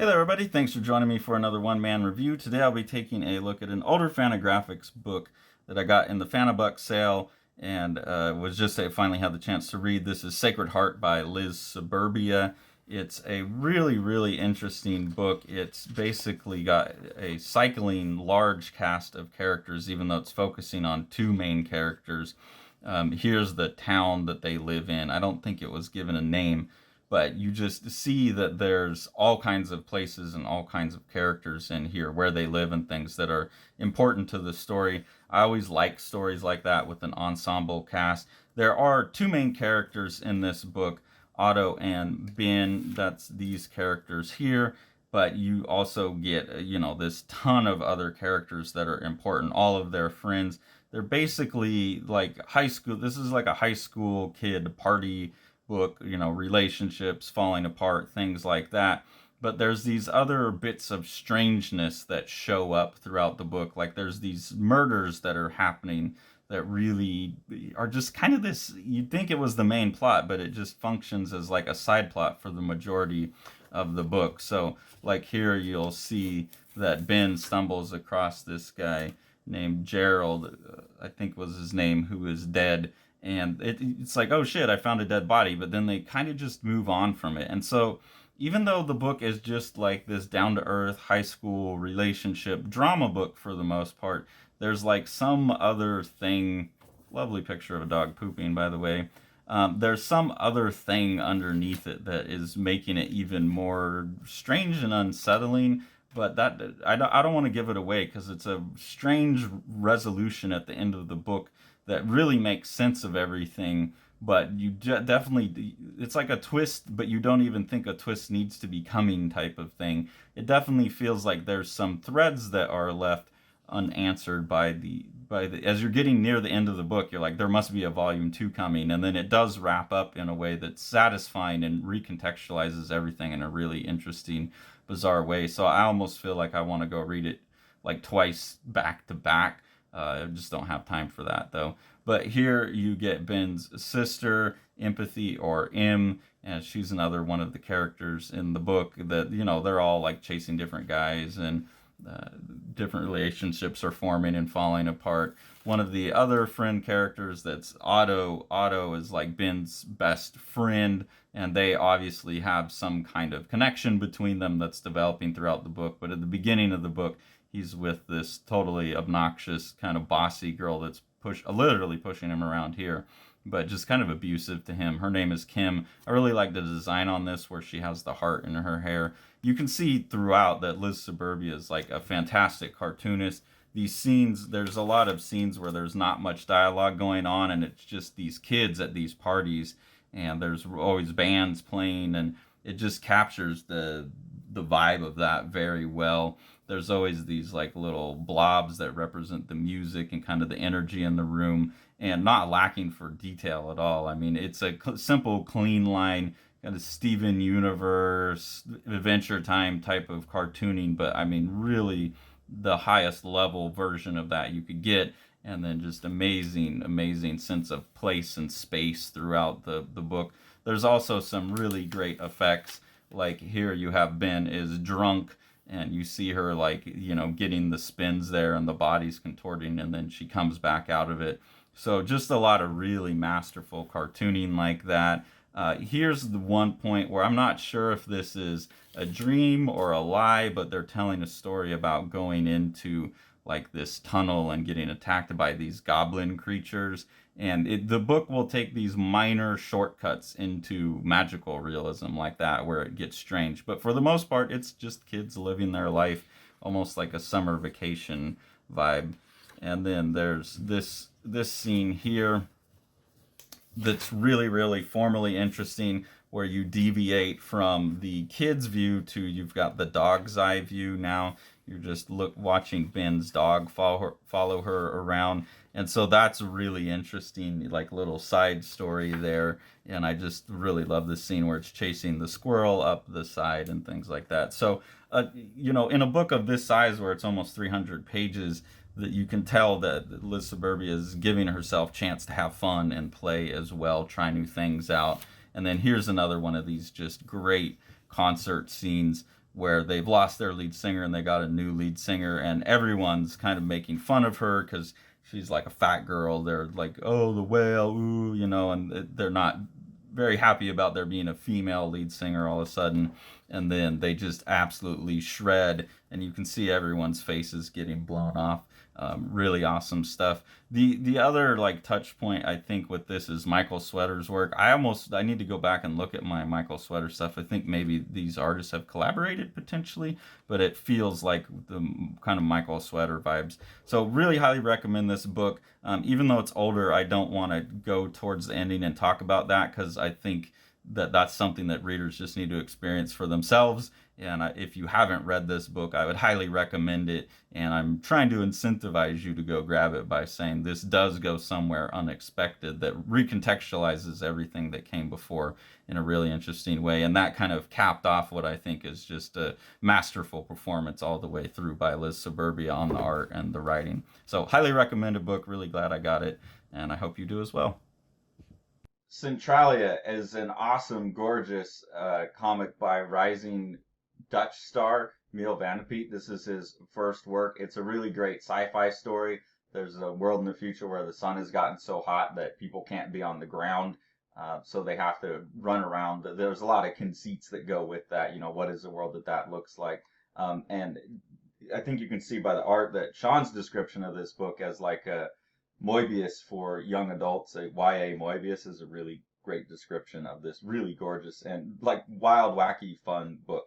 Hey there, everybody. Thanks for joining me for another one-man review. Today I'll be taking a look at an older Fantagraphics book that I got in the Fantabuck sale and was just finally had the chance to read. This is Sacred Heart by Liz Suburbia. It's a really, really interesting book. It's basically got a cycling large cast of characters, even though it's focusing on two main characters. Here's the town that they live in. I don't think it was given a name, but you just see that there's all kinds of places and all kinds of characters in here where they live and things that are important to the story. I always like stories like that with an ensemble cast. There are two main characters in this book, Otto and Ben. That's these characters here, but you also get, this ton of other characters that are important, all of their friends. They're basically like high school. This is like a high school kid party book, relationships falling apart, things like that. But there's these other bits of strangeness that show up throughout the book. Like there's these murders that are happening that really are just kind of this, you'd think it was the main plot, but it just functions as like a side plot for the majority of the book. So like here you'll see that Ben stumbles across this guy named Gerald, I think was his name, who is dead. And it's like, oh shit, I found a dead body, but then they kind of just move on from it. And so even though the book is just like this down-to-earth high school relationship drama book for the most part, there's like some other thing. Lovely picture of a dog pooping, by the way. There's some other thing underneath it that is making it even more strange and unsettling. But that I don't want to give it away because it's a strange resolution at the end of the book that really makes sense of everything. But you definitely, it's like a twist, but you don't even think a twist needs to be coming type of thing. It definitely feels like there's some threads that are left unanswered by the as you're getting near the end of the book. You're like, there must be a volume 2 coming, and then it does wrap up in a way that's satisfying and recontextualizes everything in a really interesting, bizarre way. So I almost feel like I want to go read it like twice back to back. I just don't have time for that though. But here you get Ben's sister, Empathy, or M, and she's another one of the characters in the book that, they're all like chasing different guys, and different relationships are forming and falling apart. One of the other friend characters, that's Otto. Otto is like Ben's best friend, and they obviously have some kind of connection between them that's developing throughout the book. But at the beginning of the book, he's with this totally obnoxious kind of bossy girl that's literally pushing him around here, but just kind of abusive to him. Her name is Kim. I really like the design on this where she has the heart in her hair. You can see throughout that Liz Suburbia is like a fantastic cartoonist. These scenes, there's a lot of scenes where there's not much dialogue going on, and it's just these kids at these parties, and there's always bands playing, and it just captures the vibe of that very well. There's always these like little blobs that represent the music and kind of the energy in the room, and not lacking for detail at all. I mean, it's a simple, clean line, kind of Steven Universe, Adventure Time type of cartooning, but I mean, really the highest level version of that you could get. And then just amazing, amazing sense of place and space throughout the book. There's also some really great effects. Like here you have Ben is drunk, and you see her like, getting the spins there and the body's contorting, and then she comes back out of it. So just a lot of really masterful cartooning like that. Here's the one point where I'm not sure if this is a dream or a lie, but they're telling a story about going into like this tunnel and getting attacked by these goblin creatures. And the book will take these minor shortcuts into magical realism like that, where it gets strange. But for the most part, it's just kids living their life, almost like a summer vacation vibe. And then there's this scene here that's really, really formally interesting, where you deviate from the kid's view to, you've got the dog's eye view now. You're just watching Ben's dog follow her around. And so that's really interesting, like little side story there. And I just really love this scene where it's chasing the squirrel up the side and things like that. So, in a book of this size where it's almost 300 pages, that you can tell that Liz Suburbia is giving herself chance to have fun and play as well, try new things out. And then here's another one of these just great concert scenes where they've lost their lead singer and they got a new lead singer, and everyone's kind of making fun of her because she's like a fat girl. They're like, oh, the whale, ooh, and they're not very happy about there being a female lead singer all of a sudden. And then they just absolutely shred, and you can see everyone's faces getting blown off. Really awesome stuff. The other like touch point I think with this is Michael Sweater's work. I need to go back and look at my Michael Sweater stuff. I think maybe these artists have collaborated potentially, but it feels like the kind of Michael Sweater vibes. So really highly recommend this book. Even though it's older, I don't want to go towards the ending and talk about that because I think that's something that readers just need to experience for themselves. And if you haven't read this book, I would highly recommend it. And I'm trying to incentivize you to go grab it by saying this does go somewhere unexpected that recontextualizes everything that came before in a really interesting way. And that kind of capped off what I think is just a masterful performance all the way through by Liz Suburbia on the art and the writing. So highly recommended book. Really glad I got it. And I hope you do as well. Centralia is an awesome, gorgeous comic by rising Dutch star Miel Van de Peet. This is his first work. It's a really great sci-fi story. There's a world in the future where the sun has gotten so hot that people can't be on the ground, so they have to run around. There's a lot of conceits that go with that. What is the world that looks like? And I think you can see by the art that Sean's description of this book as like a Moebius for young adults, a YA Moebius, is a really great description of this really gorgeous and like wild, wacky, fun book.